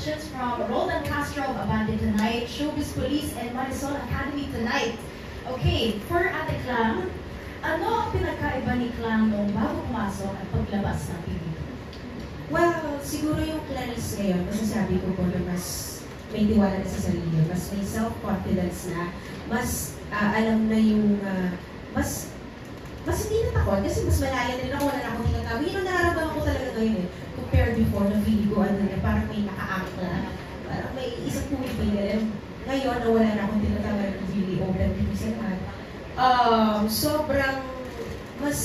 questions from Roland Castro of Abante Tonight, Showbiz Police, and Marisol Academy tonight. Okay, for Ate Clang, ano ang pinagkaiba ni Clang noong bago pumasok at paglabas ng PBB? Well, siguro yung Clarice ngayon, masasabi ko po na mas may tiwala na sa sarili, mas may self-confidence na, mas alam na yung, mas hindi na takot, kasi mas malaya na rin ako, wala na akong tinatawi. Yun ang nararamdaman ko talaga ngayon eh. Compared before, na feeling ko, parang may naka-act na, parang may isang pumipili. Ngayon, na wala na akong tinatawa ng really open because sobrang mas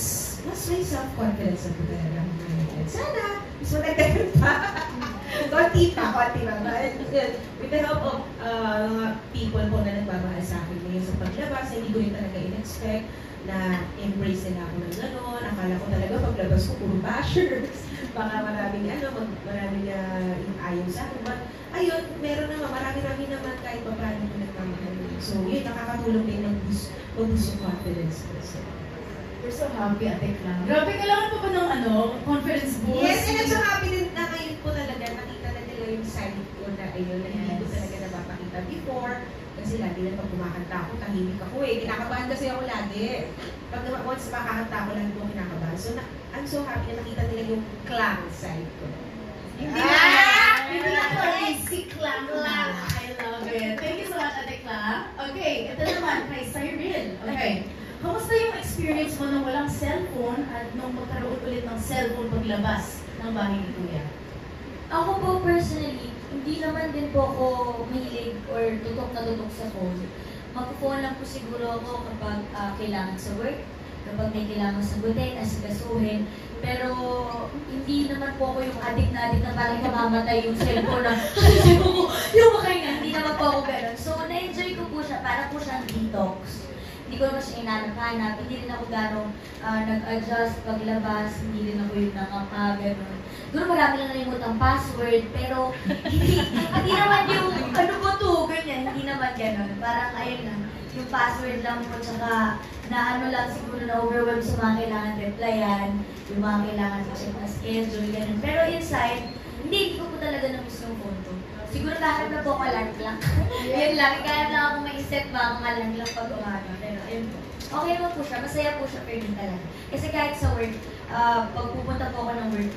may self-confidence ako talaga. Sana, mas magandang pa. Konti pa. With the help of people po na nagmamahal sa akin ngayon sa paglabas, hindi ko rin talaga in-expect na embrace nila ako ng gano'n. Akala ko talaga paglabas ko puro bashers. Baka maraming maraming yung ayaw sa akin. But ayun, meron naman, marami naman kahit pa paano ko nagmamahal. So yun, nakakatulong din ng boost yung confidence ko. So, we're so happy, Ate Clang. Grabe, kailangan pa ba ng confidence boost? Yes, and I'm so happy din na ngayon po talaga nakita na nila yung side ko na ayun, na hindi ko talaga napapakita before. Kasi lagi na pag kumakanta ako, tahimik ako eh. Kinakabahan kasi ako lagi. Pag once makakanta ako, lagi ko kinakabahan. So, I'm so happy na nakita nila yung Clang side ko. Hindi na si Clang lang. I love it. Thank you so much, Ate Clang. Okay, ito naman kay Cyril. Okay. Kamusta yung experience mo nung walang cellphone at nung magkaroon ulit ng cellphone paglabas ng bahay ni Kuya? Ako po personally, hindi naman din po ako mahilig or tutok na tutok sa phone. Mag-phone lang po siguro ako kapag kailangan sa work, kapag may kailangan sagutin, asikasuhin. Pero hindi naman po ako yung addict na parang namamatay yung cellphone na yung makahinga. Hindi naman po ako gano'n. So, na-enjoy ko po siya. Para po siyang detox. Hindi ko naman siya inanap-hanap. Hindi rin ako gano'ng nag-adjust paglabas. Hindi rin ako yung nangapa, gano'n. Doon marami lang nalimut ang password. Pero hindi naman yung ano ba to, ganyan. Hindi naman gano'n. Parang ayun lang. Yung password lang po, tsaka na ano lang siguro na overwhelmed sa mga kailangan replyan, yung mga kailangan check na schedule, ganun. Pero inside, hindi ko po talaga na-miss yung phone ko. Siguro kaharap na po ako lang. Yun lang, kaharap lang ako may set ba, mga lang pag umaga. Pero ayun po. Okay naman po siya, masaya po siya pero din talaga. Kasi kahit sa work, pag pupunta po ako ng work,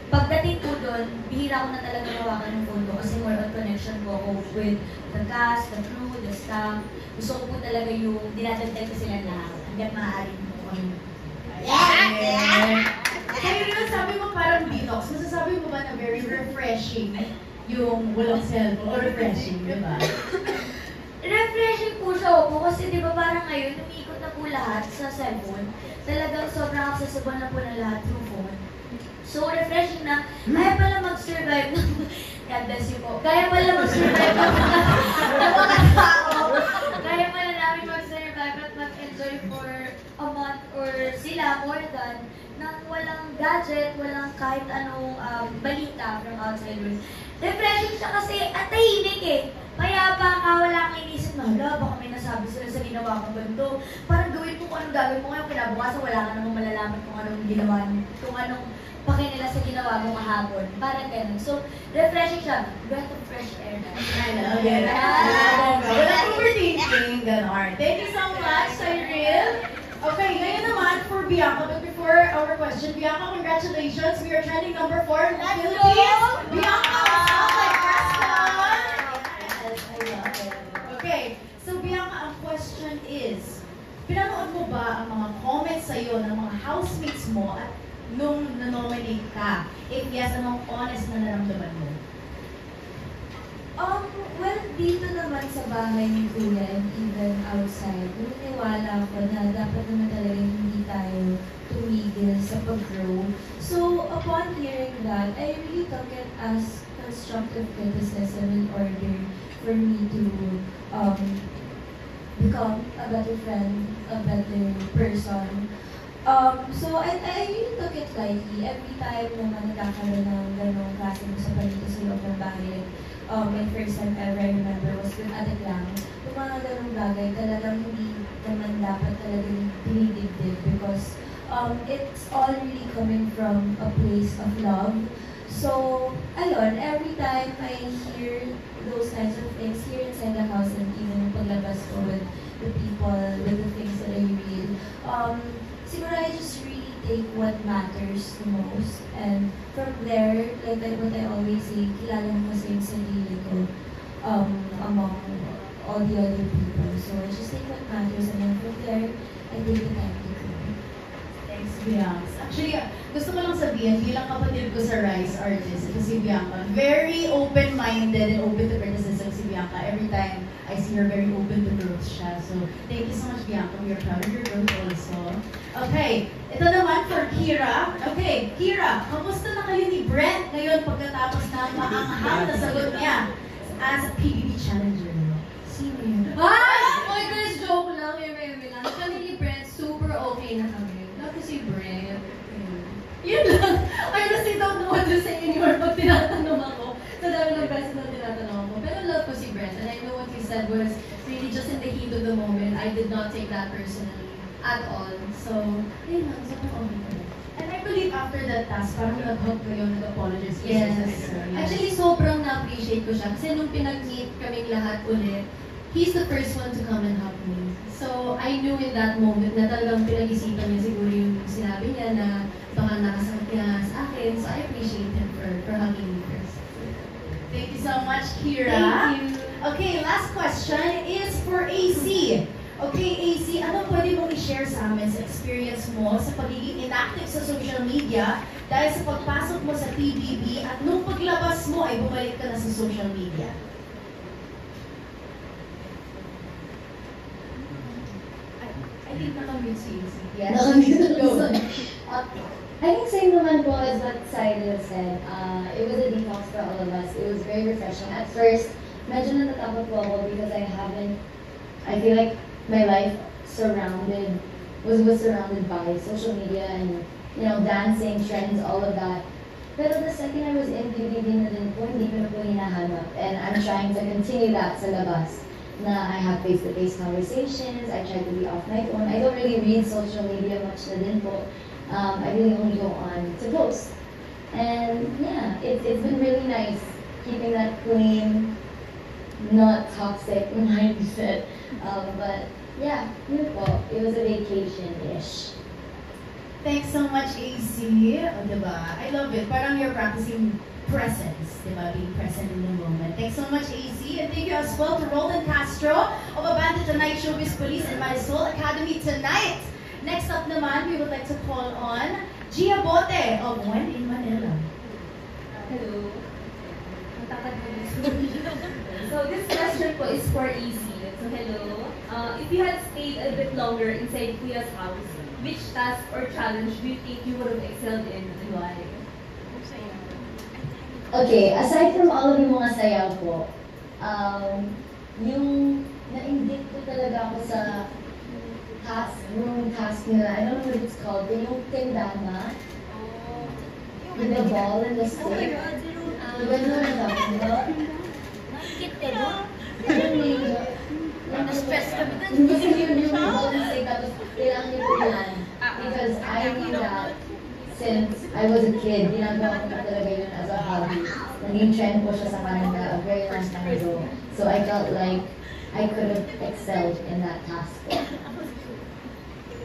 pagdating po doon, bihira ko na talaga nawakan ng phone ko kasi more on connection po ako with the cast, the crew, the staff. Gusto ko po talaga yung dinadagdag ko sila lahat. Hanggat maaari po kami. Kaya rin sabi mo parang detox. Masasabi mo ba na very refreshing yung walang cellphone o refreshing, di ba? Refreshing po siya po kasi di ba parang ngayon, umiikot na po lahat sa cellphone. Talagang sobrang accessible na po na lahat through phone. So, refreshing na, kaya pala mag-survive ng, God bless you po, kaya pala mag-survive ng mga tao. Kaya pala namin mag-survive at mag-enjoy for a month or sila more than nang walang gadget, walang kahit anong balita from outside world. Refreshing siya kasi at tahimik eh. Kaya pa wala kang inisip na, hala, baka may nasabi sila sa ginawa kong ganito. Parang gawin mo kung anong gagawin mo ngayon, kinabukasan wala ka namang malalaman kung anong ginawa, kung anong paki nila sa ginawa mo kahapon. Parang ganun. So, refreshing siya. Breath of fresh air na. I love it. Wala overthinking. Ganon. Thank you so much, Cyril. Okay, ngayon naman for Bianca. But before our question, Bianca, congratulations. We are trending number 4 in the Philippines. Bianca, like Preston. Okay, so Bianca, ang question is, pinanood mo ba ang mga comments sa'yo ng mga housemates mo at nung na-nominate ka? If yes, anong honest na naramdaman mo? Well, dito naman sa bahay ni Kuya and even outside, naniniwala ko na dapat naman talaga hindi tayo tumigil sa pag-grow. So, upon hearing that, I really took it as constructive criticism in order for me to become a better friend, a better person. So, I really took it lightly. Every time naman nagkakaroon ng ganong klase mo sa palito sa loob ng bahay, my first time ever I remember was with Ate Clang. Yung mga ganong bagay, talagang hindi naman dapat talagang dinidibdib because it's all really coming from a place of love. So, ayun, every time I hear those kinds of things here inside the house and even yung paglabas ko with the people, with the things that I read, siguro I just really take what matters the most. And from there, like what I always say, kilala mo kasi yung sarili ko among all the other people. So I just take what matters and then from there, I take the time to grow. Thanks, Bianca. Actually, gusto ko lang sabihin, bilang kapatid ko sa Rise Artist, ito si Bianca, very open-minded and open to criticism si Bianca. Every time I see her, very open to growth siya. So, thank you so much, Bianca. We are proud of your growth also. Okay, ito naman for Kira. Okay, Kira, kamusta na kayo ni Brent ngayon pagkatapos ng maanghang na sagot niya as a PBB challenger? Sino yun? Oy, guys, joke lang. May lang. Kami ni Brent, super okay na kami. Not kasi Brent. Yun lang. I honestly don't know what to say anymore pag tinatanong ako. Sa dami ng beses na tinatanong ako. Pero love ko si Brent. And I know what he said was really just in the heat of the moment. I did not take that personally at all. So, yun lang. So, okay. And I believe after that task, parang nag-hug kayo, nag-apologize kayo Yes. sa sister. Actually, sobrang na-appreciate ko siya. Kasi nung pinag-meet kaming lahat ulit, he's the first one to come and hug me. So, I knew in that moment na talagang pinag-isipan niya siguro yung sinabi niya na baka nakasakit niya sa akin. So, I appreciate him for hugging me first. Thank you so much, Kira. Thank you. Okay, last question is for AC. Okay, AC, ano pwede mong i-share sa amin sa experience mo sa pagiging inactive sa social media dahil sa pagpasok mo sa PBB at nung paglabas mo ay bumalik ka na sa social media? I think nakamute si AC. Yes. Go. I think same naman po as what Cyril said. It was a detox for all of us. It was very refreshing. At first, medyo natatakot po ako because I feel like my life was surrounded by social media and, you know, dancing, trends, all of that. Pero the second I was in PBB na din po, hindi ko na po hinahanap. And I'm trying to continue that sa labas. Na I have face-to-face conversations, I try to be off my phone. I don't really read social media much na din po. I really only go on to post. And yeah, it's been really nice keeping that clean, not toxic mindset. But yeah, yun po. It was a vacation-ish. Thanks so much, AC. O, diba? I love it. Parang you're practicing presence, diba? Being present in the moment. Thanks so much, AC. And thank you as well to Roland Castro of Abante Tonight Showbiz Police and Marisol Academy tonight. Next up naman, we would like to call on Gia Bote of When in Manila. Hello. So this question po is for Easy. So hello. If you had stayed a bit longer inside Kuya's house, which task or challenge do you think you would have excelled in and why? Okay, aside from all of yung mga sayaw po, yung na-indict ko talaga ako sa task nila, I don't know what it's called, but yung tindana, with the ball and the stick. Diba nyo na talking about? Na-stress ka ba? Hindi kasi yung ball and stick, tapos kailangan nyo po yan. Because I knew that since I was a kid, ginagawa ko na talaga yun as a hobby. Naging trend po siya sa Canada a very long time ago. So I felt like I could have excelled in that task.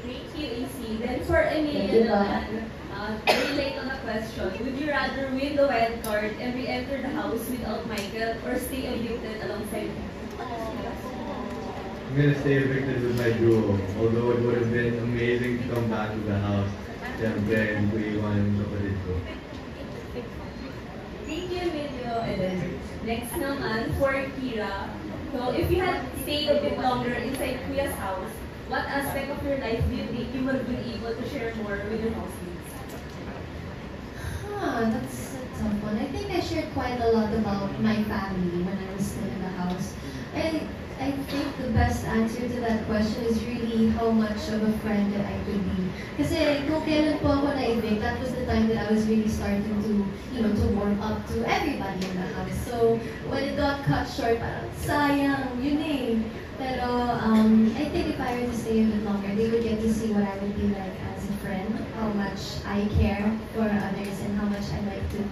Thank you, AC. Then for Emilia Thank you, naman, relate on the question, would you rather win the wild card and re-enter the house without Michael or stay evicted alongside him? I'm gonna stay evicted with my duo, although it would have been amazing to come back to the house. Siyempre, hindi ko iwan yung kapatid ko. Thank you, Emilio. And then, next naman, for Kira. So, if you had stayed a bit longer inside Kuya's house, what aspect of your life do you think you would have been able to share more with your housemates? That's a tough one. I think I shared quite a lot about my family when I was still in the house. I think the best answer to that question is really how much of a friend that I could be. Kasi kung kailan po ako na-evict, that was the time that I was really starting to, to warm up to everybody in the house. So when it got cut short, parang sayang, yun eh. Pero I think if I were to stay a bit longer, they would get to see what I would be like as a friend, how much I care for others, and how much I like to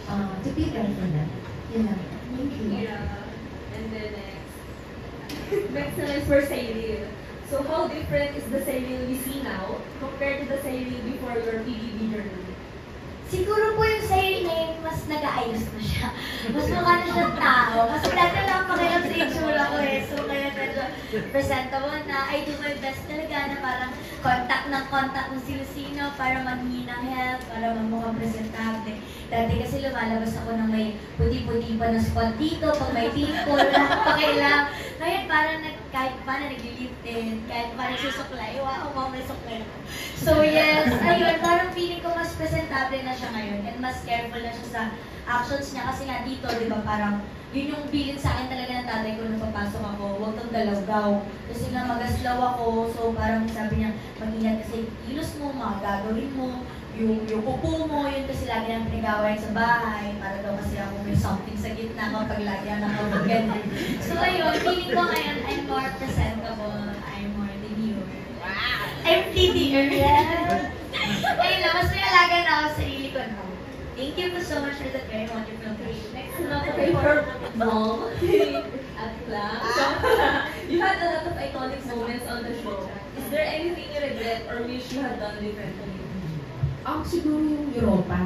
to be there for them. Yeah. Thank you. Yeah. And then next. Next na is for Cyril. So how different is the Cyril we see now compared to the Cyril before your PBB journey? Siguro po yung sa'yo na yung mas nag-aayos na siya. Mas mukha na siyang tao. Kasi dati lang pakilang sa itsura ko eh. So kaya medyo presentable na. I do my best talaga na parang contact ng sino-sino para manghingi ng help, para mamukhang presentable. Dati kasi lumalabas ako ng may puti-puti pa na spot dito, pag may pimple, wala akong pakialam. Ngayon parang kahit paano nag-lifted, kahit paano susuklay, wow, may suklay ko. So yes, ayun, parang feeling ko mas presentable na siya ngayon and mas careful na siya sa actions niya kasi nga dito, di ba, parang yun yung bilin sa akin talaga ng tatay ko nung papasok ako, huwag kang galaw-gaw. Kasi nga magaslaw ako, so parang sabi niya, mag-ingat kasi kilos mo, mga gagawin mo, yung upo mo, yun kasi lagi nang pinagawain sa bahay, para daw kasi ako may something sa gitna kapag lagi ang nakapaganda. So ayun, feeling ko ngayon, I'm more presentable, I'm more demure. Wow! I'm demure, yeah! Ayun lang, mas may alaga na ako sa sarili ko now. Thank you so much for that very wonderful question. Next na ako kay her mom, at Clam. So, you had a lot of iconic moments on the show. Is there anything you regret or wish you had done differently? Siguro yung Europa.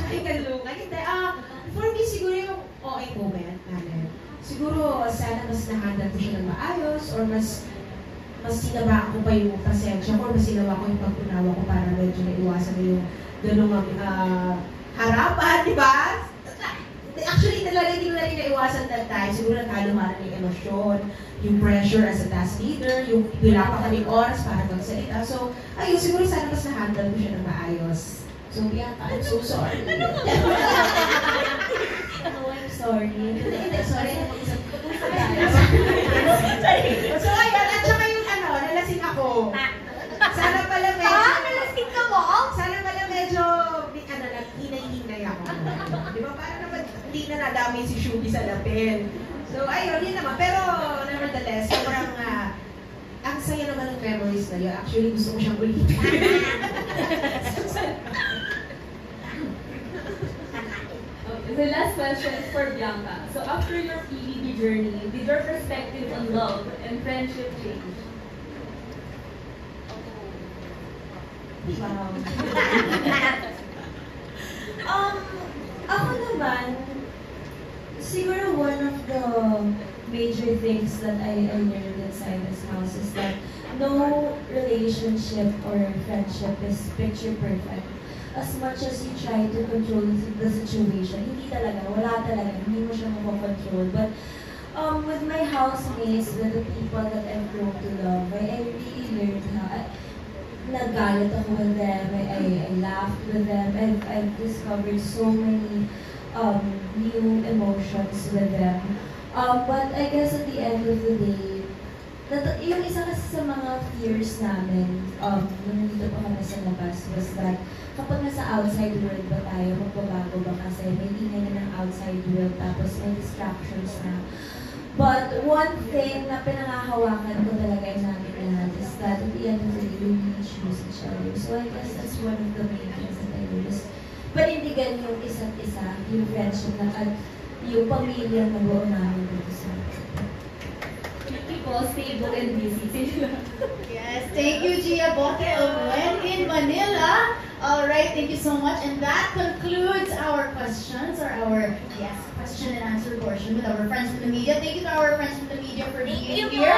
Tingalungan. Hindi, for me, siguro yung OA moment namin. Siguro, sana mas nahandle ko siya ng maayos or mas sinaba ko pa yung pasensya ko or mas sinawa ko yung pag-unawa ko para medyo naiwasan na yung ganung harapan, di ba? Actually, talaga hindi ko na rin naiwasan that time. Siguro nagkalumaran yung emosyon, yung pressure as a task leader, yung wala pa kaming oras para magsalita. So, ayun, siguro sana mas na-handle ko siya ng maayos. So, Bianca, I'm so sorry. Oh, I'm sorry. Hindi, sorry. So, ayun, at saka yung nalasing ako. Sana pala medyo... Nalasing ka mo? Sana pala medyo, hinay-hinay ako. Di ba, parang naman, hindi na nadami si Shubi sa lapel. So, ayun, yun naman. Pero, nevertheless, sobrang, ang saya naman ng memories na yun. Actually, gusto ko siyang ulitin. The last question is for Bianca. So after your PBB journey, did your perspective on love and friendship change? Wow. Ako naman, siguro one of the major things that I learned inside this house is that no relationship or friendship is picture perfect. As much as you try to control the situation, hindi talaga, wala talaga, hindi mo siya makokontrol. But with my housemates, with the people that I've grown to love, I really learned how, nagalit ako with them, I laughed with them, I've discovered so many new emotions with them. But I guess at the end of the day, yung isa kasi sa mga fears namin, nung nandito pa kami sa labas, was that kapag nasa outside world ba tayo, magbabago ba kasi may ingay na ng outside world, tapos may distractions na. But one thing na pinangahawakan ko talaga yung namin lahat is that at the end of the day, we really choose each other. So I guess that's one of the main things that I do is panindigan yung isa't isa, yung friendship na at yung pamilya na buo namin dito sa People stable and busy. Yes, thank you, Gia Boke of When in Manila. All right, thank you so much. And that concludes our questions or our question and answer portion with our friends from the media. Thank you to our friends from the media for being here.